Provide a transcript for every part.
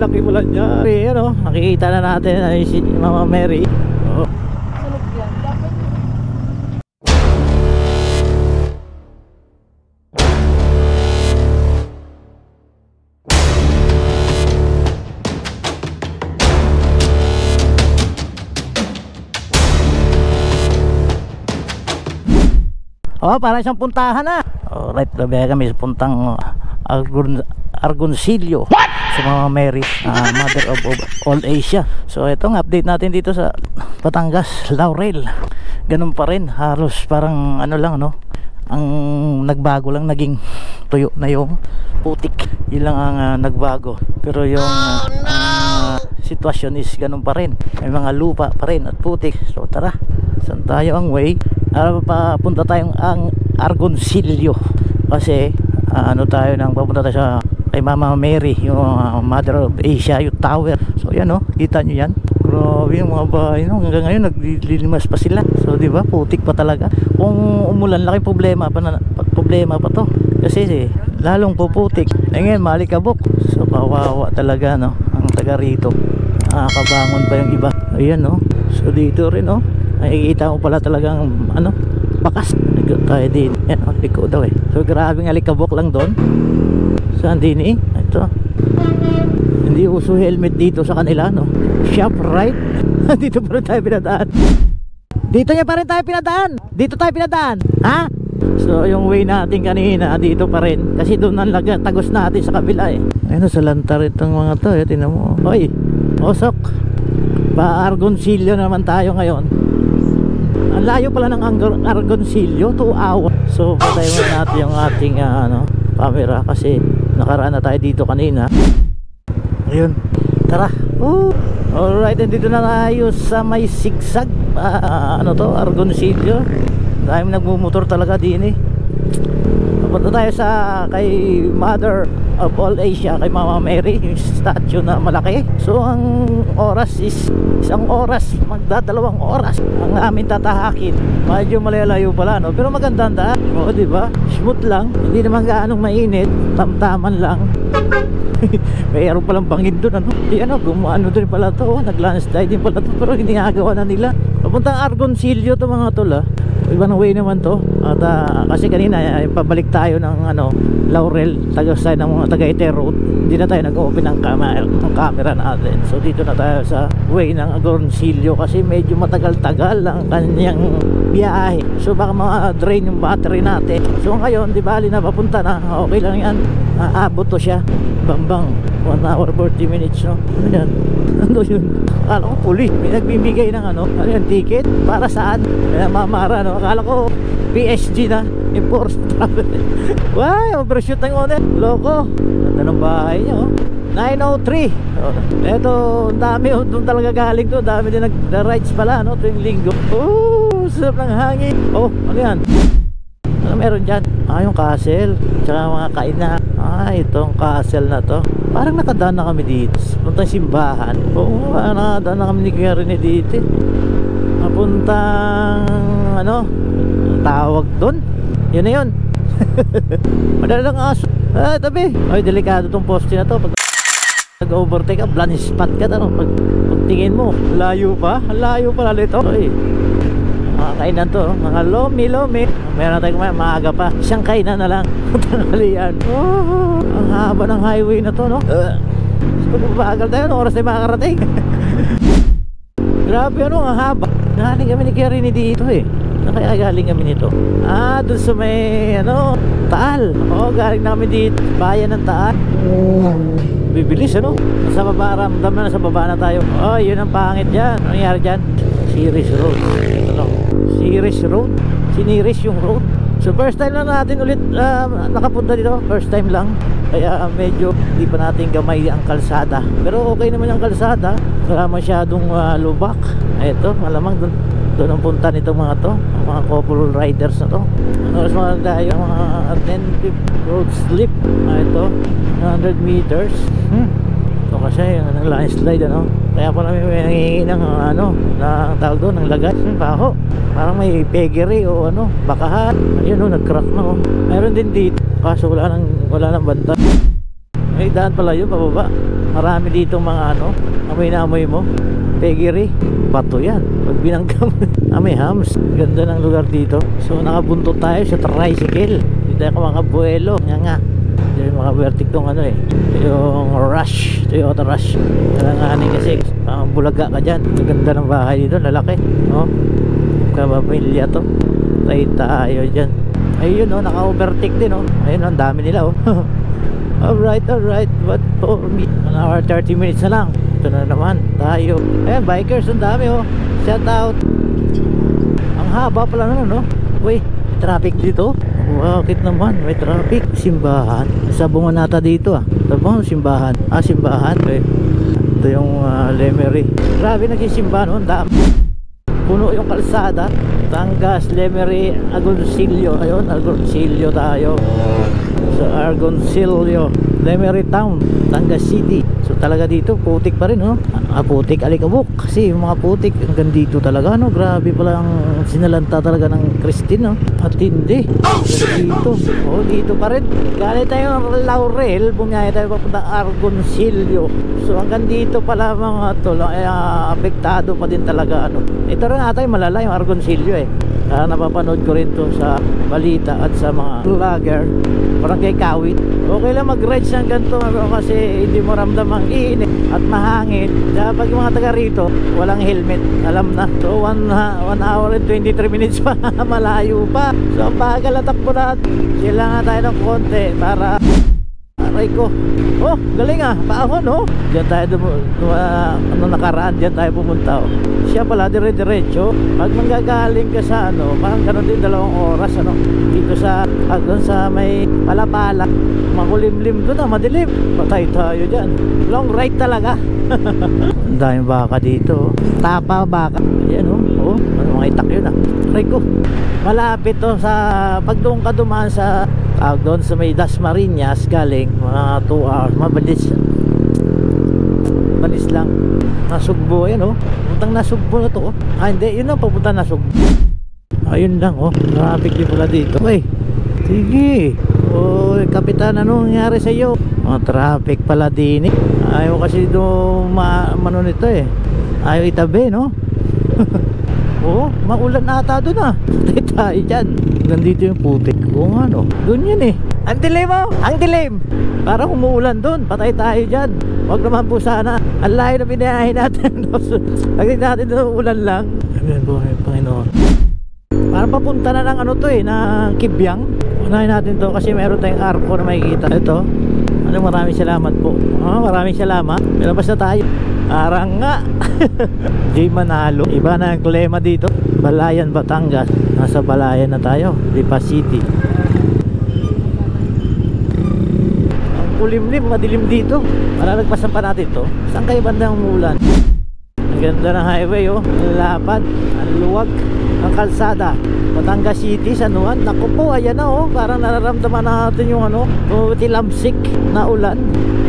laki mo lang niya. Ayan o, nakikita na natin ay si Mama Mary. Oh. Oh, parang isang puntahan na. Alright, labi kami sa puntang Argoncillo sa Mama Mary, Mother of all Asia. So itong update natin dito sa Batangas, Laurel. Ganun pa rin, halos parang ano lang, no? Ang nagbago lang, naging tuyo na yung putik. Yun lang ang nagbago. Pero yung sitwasyon is ganun pa rin. May mga lupa pa rin at putik. So tara, saan tayo ang way? Papunta tayong ang Argoncillo. Kasi ano tayo nang papunta tayo sa kay Mama Mary, yung Mother of Asia, yung tower. So yan, no, kita nyo yan. Grabe yung mga bahay, no? Hanggang ngayon naglilimas pa sila. So di ba, putik pa talaga. Kung umulan, laki problema pa to. Kasi lalong puputik. Ngayon malikabok. So kawawa talaga, no, ang taga rito. Kabangon pa yung iba. Ayan, no. So dito rin, no, nakikita mo pala talagang ano, bakas. Tayo din. Yan, liko daw eh. So grabing alikabok lang doon. Saan din eh? Ito. Hindi uso helmet dito sa kanila, no? Shop right. Dito pa rin tayo pinadaan. Dito niya pa rin tayo pinadaan. Dito tayo pinadaan. Ha? So yung way natin kanina dito pa rin. Kasi doon ang tagos natin sa kabila eh. Ayun, sa lantar itong mga to eh. Tinan mo. Hoy, osok. Pa-Argoncillo naman tayo ngayon. Ang layo pala ng Argoncillo, 2 hours. So patayin mo natin yung ating camera kasi nakaraan na tayo dito kanina. Ayun, tara. Alright, dito na tayo sa may sigsag. Argoncillo. Dahil nagmumotor talaga din eh. Punta tayo sa kay Mother of all Asia, kay Mama Mary, yung statue na malaki. So ang oras is 1 oras, magdadalawang oras ang amin tatahakin. Medyo malayo pala, no? Pero maganda ang daan. Oo, diba? Smooth lang, hindi naman gaanong mainit, tamtaman lang. Mayroon palang bangin doon, ano? Gumuano doon pala to, nag-landslide din pala to, pero ginagawa na nila. Papuntang Argoncillo to mga tol, ibang way naman to. At kasi kanina pabalik tayo ng Laurel, tagas tayo ng mga Tagaytay Road. Hindi na tayo nag-open ng camera natin. So dito na tayo sa way ng Argoncillo kasi medyo matagal-tagal ang kanyang biyahe. So baka ma-drain yung battery natin. So ngayon, di bali na papunta na, okay lang yan. Aabot to siya bambang 1 hour 40 minutes, no? Ano yan? Ano yun? Akala ko puli, may nagbibigay ng ano yan, ticket? Para saan? Kaya mamara, no? Akala ko PSG na, enforced travel. Wow, overshoot ng owner. Loko. Ganda ng bahay niya, 903. Eto, dami doon talaga galing to. Dami din nag-rides pala, no? Tuwing linggo. Sarap ng hangin. Ano yan? Ano meron dyan? Yung castle. Tsaka mga kainan. Itong castle na to. Parang nakadaan na kami dito. Puntang simbahan. Oo, nakadaan na kami ni Kuya Rene dito. Papuntang tawag doon. Yun na yun. Madalang aso. Tabi. Delikado tong poste na to. Pag nag-overtake ka, blind spot ka. Pag tingin mo, layo pa. Layo pa lalo ito. Mga kainan to, mga lomi. Meron na tayo kumain, maaga pa. Isang kainan na lang. Tanghalian. Ang haba ng highway na to, no? Pag mabagal tayo, anong oras tayo makakarating? Grabe, ang haba. Galing kami ni Kuya Rene dito eh. Saan kaya galing kami nito? Doon sa may Taal. Galing namin dito, bayan ng Taal. Bibilis, nasa baba, ramdam na, nasa baba na tayo. Yun ang pangit dyan. Ano nangyari dyan? Series Road. Series Road. Siniris yung road. So first time lang natin ulit nakapunta dito. First time lang. Kaya medyo hindi pa natin gamay ang kalsada. Pero okay naman ang kalsada. Wala masyadong lubak. Ito, malamang doon ang punta nitong mga to, mga couple riders na to. Oras mga tayo, mga attentive road slip. Ito, 100 meters. So kasi yung landslide, kaya pala may nangihingi ng na tawag doon, ng lagay, baho. Parang may peggery o bakahan. Ayun, nag-crack na. Meron din dito, kaso wala nang banta. May daan pala yun pababa. Marami dito mga ano, amoy na amoy mo. Pegiri, bato yan. Pag binangga mo, amoy hams. Ganda ng lugar dito. So nakabuntot tayo sa tricycle. Hindi tayo makabuelo. Nga. Yung mga vertic tong ano eh, yung Rush, Toyota Rush. Kalanganin kasi bulaga ka dyan. Ang ganda ng bahay dito, lalaki, no? Kapamilya to. Tayo dyan. Ayun, no, naka-overtake din, no? Ayun, ang dami nila, oh. Alright, but for me 1 hour 30 minutes na lang. Ito na naman tayo. Ayan, bikers, ang dami, oh. Shout out. Ang haba pala na, no? Uy, may traffic dito. Bakit naman may traffic? Simbahan. Sabungan nata dito, ah. Sabungan, simbahan. Simbahan. Okay. Ito yung Lemery. Grabe nagsisimbahan, no? Ang dami. Puno yung kalsada. Tangas, Lemery, Agoncillo. Ayun, Agoncillo tayo. So Agoncillo, Lemery Town, Tangas City. So talaga dito putik pa rin, no? Putik alikabok kasi yung mga putik hanggang dito talaga, no? Grabe pala ang sinalanta talaga ng Christine, no? At hindi dito, dito pa rin. Galing tayo ng Laurel, bumiyaya tayo papunta Agoncillo. So hanggang dito pala mga tol, apektado pa din talaga, ano? Ito rin ata yung malala yung Agoncillo, eh. Napapanood ko rin to sa balita at sa mga vlogger. Parang kay Kawit. Okay lang mag-rides ng ganito kasi hindi mo ramdam ang init at mahangin. Kapag yung mga taga rito walang helmet, alam na. So 1 hour and 23 minutes pa. Malayo pa. So ang bagal na takbo natin. Sila nga tayo ng konti para aray ko. Oh, galing ah, paahon, no? Diyan tayo ano nakaraan, diyan tayo pumunta, oh. Siya pala dire-diretso. Pag manggagaling ka sa ano, parang ganun din 2 oras, ano? Dito sa doon sa may Palapala. Makulimlim doon, madilim. Patay tayo diyan. Long ride talaga. Ang daming baka dito, oh. Tapa baka. Ayan, oh. Ano mga itak yun, ah. Aray ko. Malapit to sa pag doon ka dumaan sa doon sa may Dasmariñas galing mga 2 hours, mabilis lang. Nasugbo, ayan, oh. Puntang Nasugbo na to, oh. Hindi, yun ang papunta Nasugbo. Ayun lang, oh. Traffic din pala dito. Uy, sige. Kapitan, ano nangyari sa iyo? Traffic pala din, eh. Ayaw kasi doon mano nito, eh. Ayaw itabi, no? Maulan ata doon, ah. Tayo dyan. Nandito yung putik. Nga, no? Doon yun, eh. Ang dilim, oh. Ang dilim. Parang umuulan doon. Patay tayo dyan. Huwag naman po sana. Ang layo na binayahin natin. Pagdating natin doon, ulan lang. Amen po, Panginoon. Parang papunta na ng ano to, eh, ng Kibyang. Unahin natin to kasi meron tayong arko na makikita. Ito. Maraming salamat po. Maraming salamat. Pinabas na tayo. Arang nga. Di manalo. Iba na ang klema dito. Balayan, Batangas. Nasa Balayan na tayo. Lipa City. Ang kulimlim, madilim dito. Malalagpasan pa natin to. Saan kayo bandang umulan? Ang ganda ng highway, oh. Ang lapad. Ang luwag. Ang kalsada. Batangas City, San Juan. Naku po, ayan na, oh. Parang nararamdaman natin yung ano, tilamsik na ulan.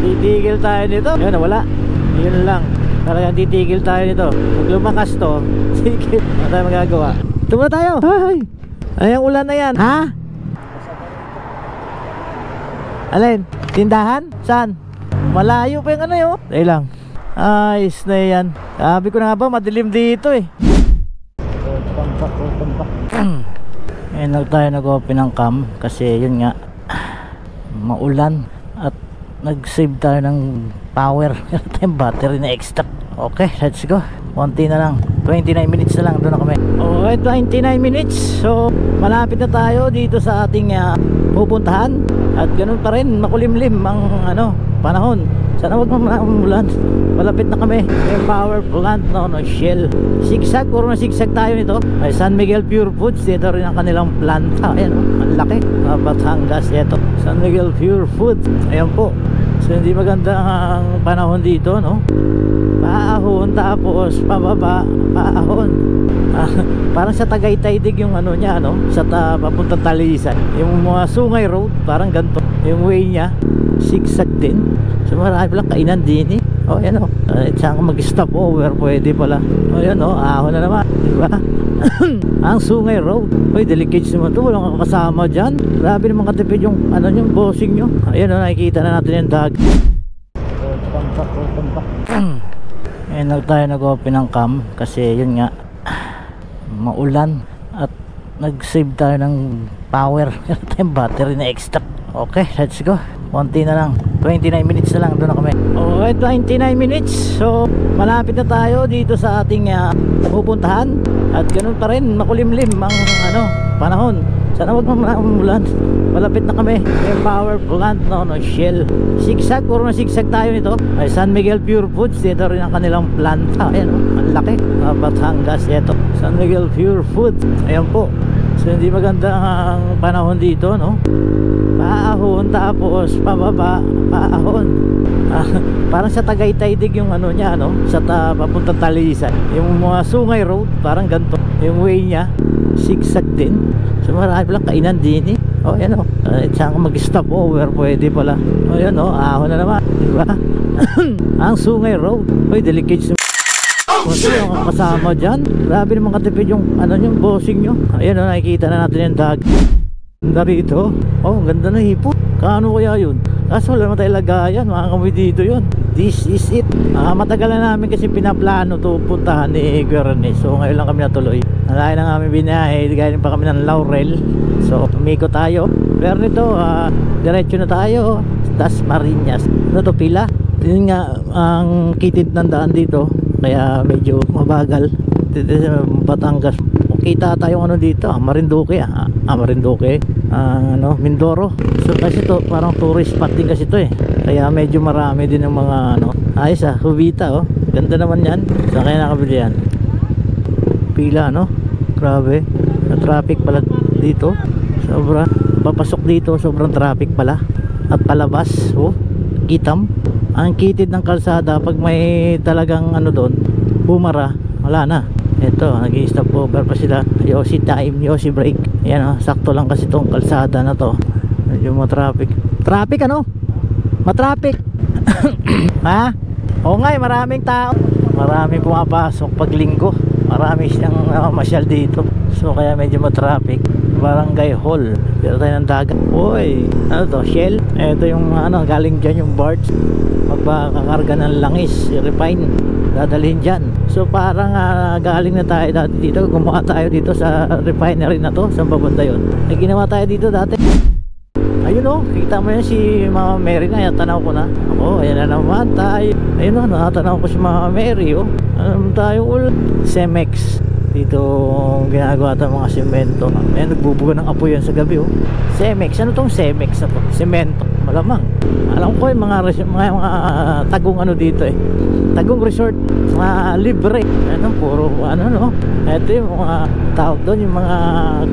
Titigil tayo nito. Ayun, wala. Yun lang. Talagang titigil tayo nito. Pag lumakas to, sige, ano tayo magagawa? Tumula tayo. Ay, ayang ulan na yan. Ha? Alin? Tindahan? Saan? Malayo pa yung ano yun. Dahil lang. Ayos na yan. Sabi ko na nga ba, madilim dito, eh. Ngayon lang tayo nag-open ng cam kasi yun nga, maulan at nag-save tayo ng power. Meron tayong battery na extra. Okay, let's go. Konti na lang, 29 minutes na lang, doon na kami. Okay, 29 minutes. So malapit na tayo dito sa ating pupuntahan. At ganun pa rin, makulimlim ang ano, panahon. Sana wag mamulan. Malapit na kami. May power plant, no, Shell. Sigsag, puro na sigsag tayo nito. Ay, San Miguel Pure Foods, dito rin ang kanilang planta. Ayan, ang laki. Batangas, ito. San Miguel Pure Foods. Ayan po. So hindi maganda ang panahon dito, no? Paahon, tapos pababa, paahon. Parang sa Tagaytay dig yung ano niya, no? Sa papunta Talisan. Yung mga Sungay Road, parang ganito. Yung way niya, sigsag din. So marami lang kainan din, eh. Oh, yan, oh. Saan ka mag-stop over, pwede pala. Oh, yan, oh. Ahon na naman, diba? Ang Sungay Road. Uy, delicate naman to. Walang kasama dyan. Grabe naman katipid yung ano yung bossing nyo. Ayan, oh, nakikita na natin yung dag. back, welcome back. Ngayon lang tayo nag-open ng cam kasi yun nga, maulan at nag-save tayo ng power. Meron tayong battery na extra. Okay, let's go. Konti na lang, 29 minutes na lang, doon na kami. Okay, 29 minutes. So malapit na tayo dito sa ating pupuntahan. At ganun pa rin, makulimlim ang panahon. Sana wag mamulan. Malapit na kami. May power plant, Shell. Sigsag, puro na sigsag tayo nito. Ay, San Miguel Pure Foods, dito rin ang kanilang plant. Ayan, ang laki. Batangas, ito. San Miguel Pure Foods. Ayan po. So hindi maganda ang panahon dito, no? Paahon, tapos pababa, paahon. Parang sa Tagaytay dig yung niya, sa papuntang Talisan. Yung mga Sungay Road, parang ganito. Yung way niya, sigsag din. So marami lang kainan din eh. O yan o, saan ka mag-stop over, pwede pala. O yan o, ahon na naman, diba? Ang Sungay Road. Uy, delicate sa kasi yung kasama dyan. Grabe naman katipid yung yung bossing nyo. Ayan o, nakikita na natin yung dag. Ganda rito. Oh, ganda na hipo. Kaano kaya yun? Kaso wala naman tayo lagayan. Makakamoy dito yun. This is it. Matagal na namin kasi pinaplano to puntahan ni Guernes. So ngayon lang kami natuloy. Nalayan na kami binahe. Galing pa kami ng Laurel. So umiko tayo. Pero nito diretso na tayo Das Marinas. Ano to, pila? Yun nga ang kitid ng daan dito. Kaya medyo mabagal. Dito sa Batangas. Kita tayong dito, Marinduque. Marinduque. Mindoro. So kasi to parang tourist spot din kasi to eh. Kaya medyo marami din ng mga ayos Hubita oh. Ganda naman yan. Saan kaya nakabili yan? Pila grabe. Sa traffic pala dito. Sobra. Papasok dito, sobrang traffic pala. At palabas, kitam. Ang kitid ng kalsada pag may talagang doon, bumara, wala na. Ito, nag-i-stop over pa sila. Yossi time, Yossi break. Yan sakto lang kasi tong kalsada na to. Medyo matraffic. Traffic matraffic. Ha? Oo nga, maraming tao. Maraming pumapasok pag linggo. Marami siyang masyal dito. So kaya medyo matraffic. Barangay Hall. Dito tayo ng dagat. Uy, to? Shell? Ito yung galing dyan yung barge. Magpakakarga ng langis, refine, dadalhin dyan. So parang galing na tayo dati dito. Gumawa tayo dito sa refinery na to. Saan babanda yun? May ginawa tayo dito dati. Ayun kita mo yan si Mama Mary na. Ayan, tanaw ko na. Ayan na naman tayo. Ayun natanaw ko si Mama Mary Ano tayo Cemex. Dito ginagawa ito mga semento. Ayan, nagbubuga ng apoy yan sa gabi Cemex, ano tong Cemex na to? Semento, malamang. Alam ko yung mga tagong dito Tagong resort, mga libre. Puro ito yung mga tawag doon, yung mga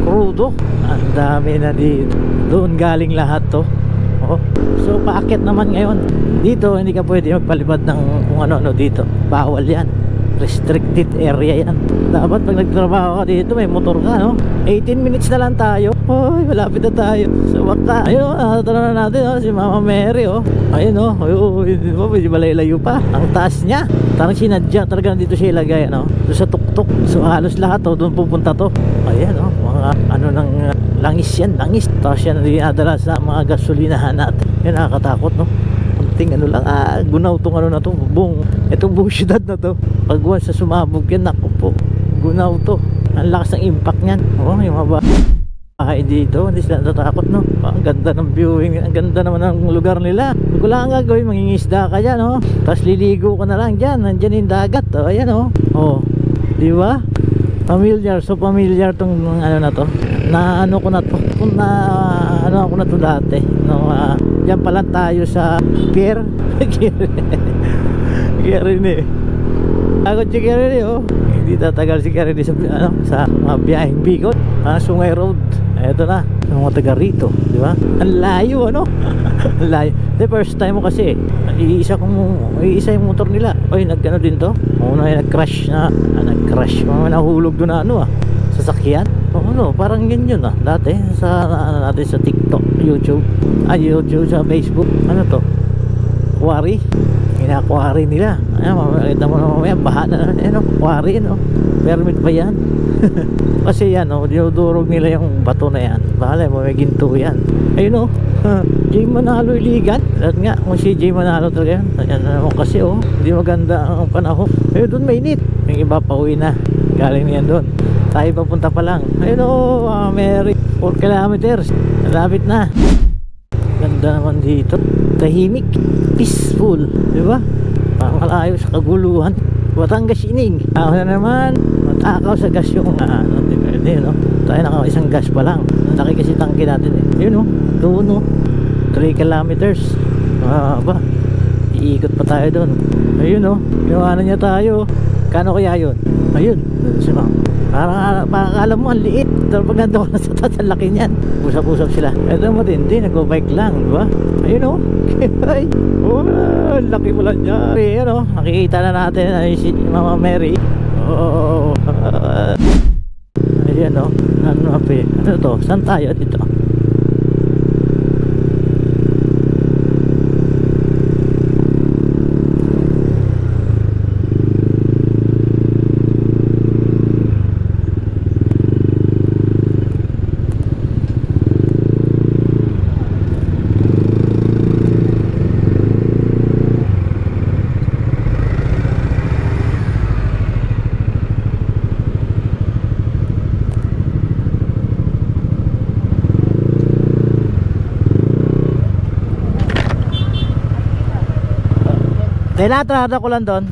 crudo. Ang dami na dito. Doon galing lahat to. So paakit naman ngayon. Dito hindi ka pwede magpalipad ng kung ano dito. Bawal yan. Restricted area yan. Dapat pag nagtrabaho ka dito may motor ka 18 minutes na lang tayo. Malapit na tayo. So baka ayun, tanong na natin si Mama Mary ayun medyo malayo pa. Ang taas niya. Parang sinadya talaga dito siya ilagay doon sa tuktok. So halos lahat doon pupunta to. Ayan mga ng langis yan, langis. Tapos yan dinadala sa mga gasolinahan natin. Yan nakakatakot konting lang gunaw tong na to, itong buong syudad na to. Pag once sa sumabog yan, naku po, gunaw to. Ang lakas ng impact nyan. Yung mga bahay dito, hindi sila natatakot ang ganda ng viewing, ang ganda naman ng lugar nila. Kung wala kang gagawin, mangingisda ka dyan tapos liligo ka na lang dyan, nandyan yung dagat ayan di ba? Familiar, so familiar tong na to. Ko na to. Kung ako na to dati. Diyan pa lang tayo sa pier. Kirin Ako si Kirin Hindi tatagal si Kirin sa mga biyaheng Bicol. Sungay Road. Eto na. Yung mga taga rito. Di ba? Ang layo Ang layo. The first time mo kasi iisa yung motor nila. Nagkano din to? Nag-crash na. Nag-crash. Nahulog doon na sasakyan. Parang ganyan dati sa natin sa TikTok, YouTube, YouTube sa Facebook. To? Quarry. Kina-quarry nila. Ayan, makikita mo na mamaya, baha na. Ayan o, quarry, no? Permit ba yan? Kasi yan, oh, dinudurog nila yung bato na yan. Bahala mo, may ginto yan. Ayun, oh. Jay Manalo iligan. At nga, kung si Jay Manalo talaga yan. Ayan na naman kasi, oh. Hindi maganda ang panahon. Ayun, doon mainit. Yung iba pa uwi na. Galing yan doon. Tayo papunta pa lang. Ayun, oh, Mary. 4 kilometers. Malapit na. Ganda naman dito. Tahimik. Peaceful. Diba? Pangalayo sa kaguluhan. Batangas ining. Ako na naman. Matakaw sa gas yung no? Tayo naka isang gas pa lang. Laki kasi tangke natin eh. Yun, no? Doon, no? 3 kilometers. Ba? Iikot pa tayo doon. Ayun, no? Yung ano niya tayo. Kano kaya yun? Ayun. Sino? Parang alam mo, ang liit. Pero pag nandun ko na sa taas, ang laki niyan. Usap-usap sila. Ito mo din, nag-bike lang, di ba? Ayun, o. Ay, oh, laki mo lang niya. Ayun, o. Nakikita na natin ay si Mama Mary. Oh. Ayan, o. Ano to? Saan tayo dito? Tinatrada ko lang doon.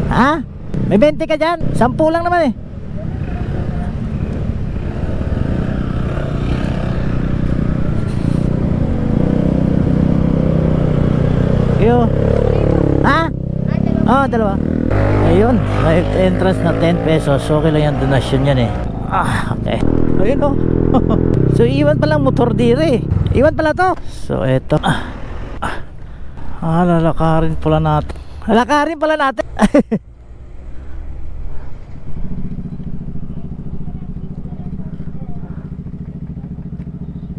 Ha? May 20 ka dyan? 10 lang naman eh. Yo. Ha? Oh, dalawa. Ayun, may entrance na 10 pesos. Okay lang yung donation yan eh. Okay. Ayun, oh. So iwan palang motor dire. Iwan pala to. So eto. Lalakarin pala natin. Lalakarin pala natin.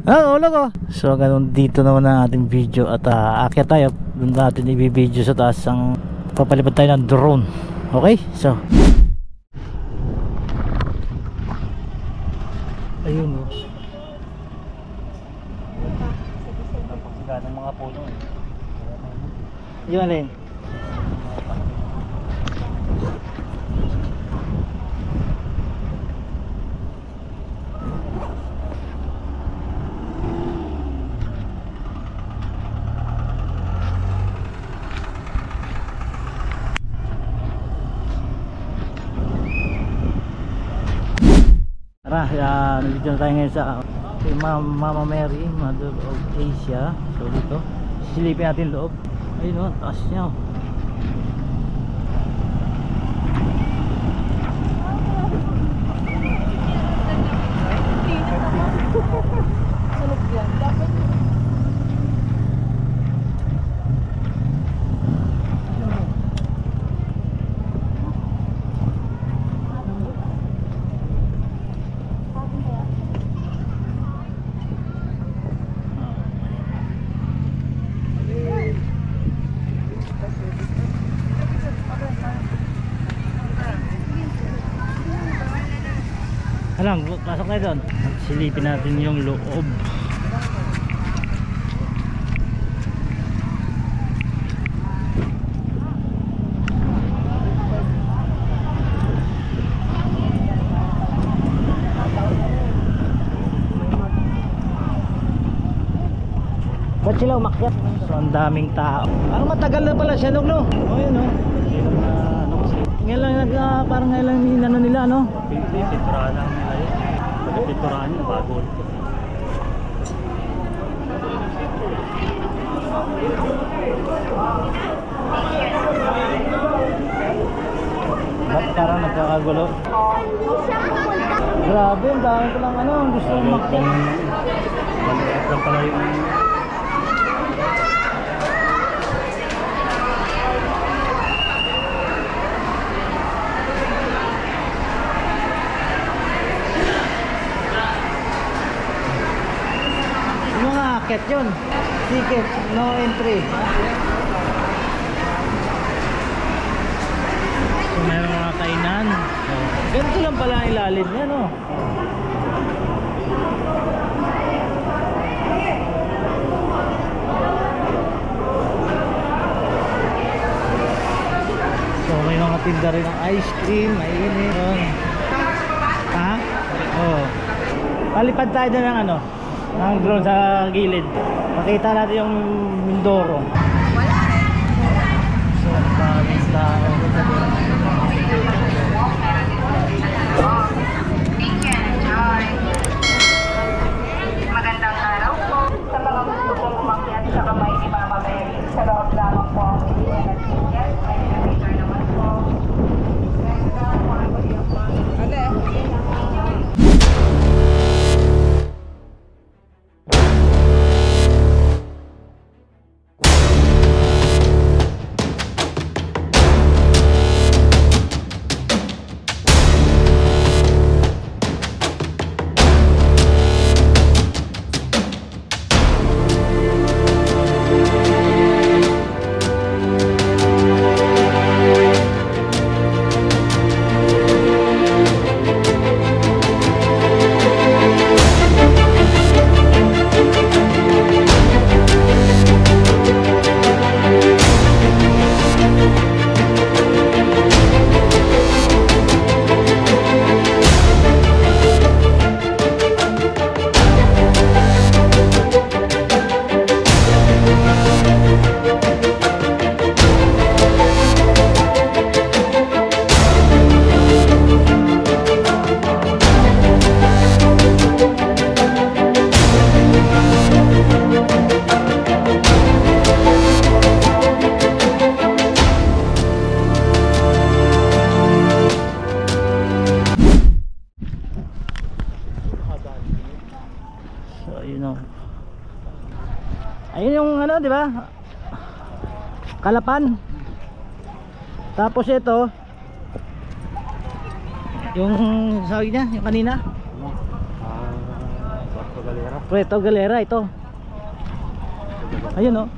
Ulo ko. So ganun dito naman ang ating video. At aakyat tayo. Doon natin i-video sa taas ang papalipad tayo ng drone. Okay? So ayun, oh. Napakasiga ng mga puno eh. Yun alin. Tara, nandito na tayo ngayon sa Mama Mary, Mother of Asia. So dito, silipin natin loob. Ayun, taas niya. Alang, pasok tayo doon. Silipin natin yung loob. Ba't sila umakyat? So ang daming tao. Parang matagal na pala siya no? Oh yun oh. Ngayon lang parang ngayon lang ninano nila no? Pinturaan lang nila yun. Pinturaan yun bago. Ba't parang nagkakagulo? Grabe, ang dami ko lang gusto umakyat. Maliit lang pala yung yung mga akit yun. Ticket, no entry. so, meron mga kainan. Ganito lang pala ang ilalim niya, no? So may mga tinda rin ng ice cream, mainit. Ha? Oo. Palipad tayo doon ng ano, ng drone sa gilid. Makita natin yung Mindoro. So, daming tao. Magandang araw po. Sa mga gusto pong umakyat sa kamay ni Mama Mary, sa loob lamang po ang pilihan at ticket. May elevator naman po. Ayun yung ano, di ba? Kalapan. Tapos ito yung sabi niya, yung kanina. Puerto Galera. Puerto Galera ito. Ayun oh.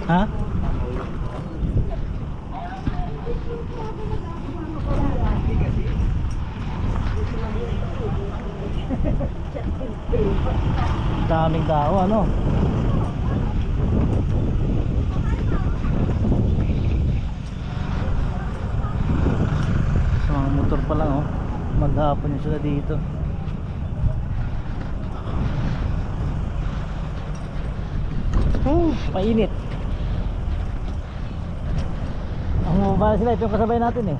Ha? Daming tao ano. So, mga motor pa lang oh. Maghapon yung sila dito. Painit. Ang mababa sila, ito yung kasabay natin eh.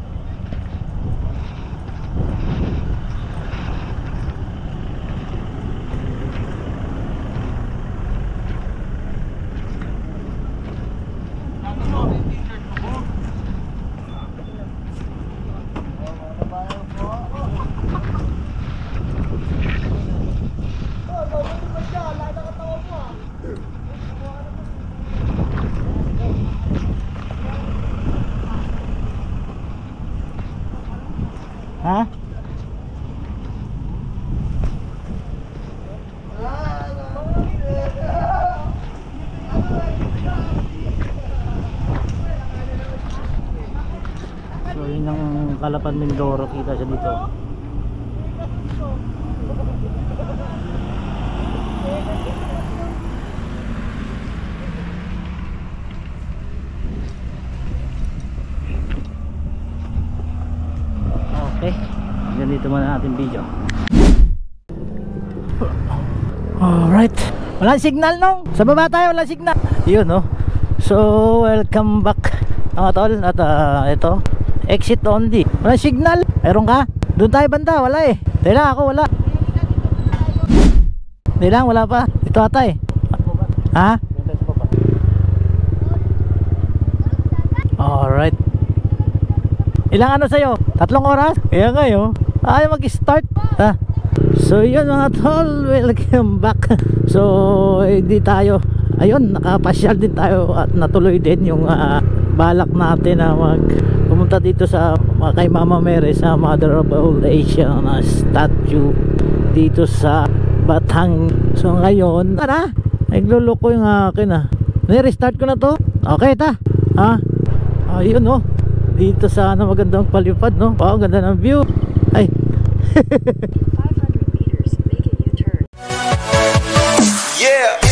Ha? So yun ang Kalapan Mindoro, kita siya dito. Okay, ganito muna natin video. Alright, walang signal nung sa baba tayo, walang signal. Yun no. So welcome back mga tol. At ito, exit only, walang signal. Meron ka? Doon tayo banda, wala eh. Tila ako, wala. Tila, wala pa. Ito ata eh. Ha? Alright, Ilang ano sa'yo? 3 oras? Kaya ngayon, ayaw mag-start. So yun mga tol, welcome back. So hindi tayo, ayun, nakapasyal din tayo at natuloy din yung balak natin na pumunta dito sa kay Mama Mary sa Mother of All Asia na statue dito sa Batang. So ngayon, tara, nagluloko yung akin Nire-restart ko na to. Okay ta. Ayun dito sa magandang palipad Wow, ganda ng view. Ay. 500 meters, make a U-turn. Yeah.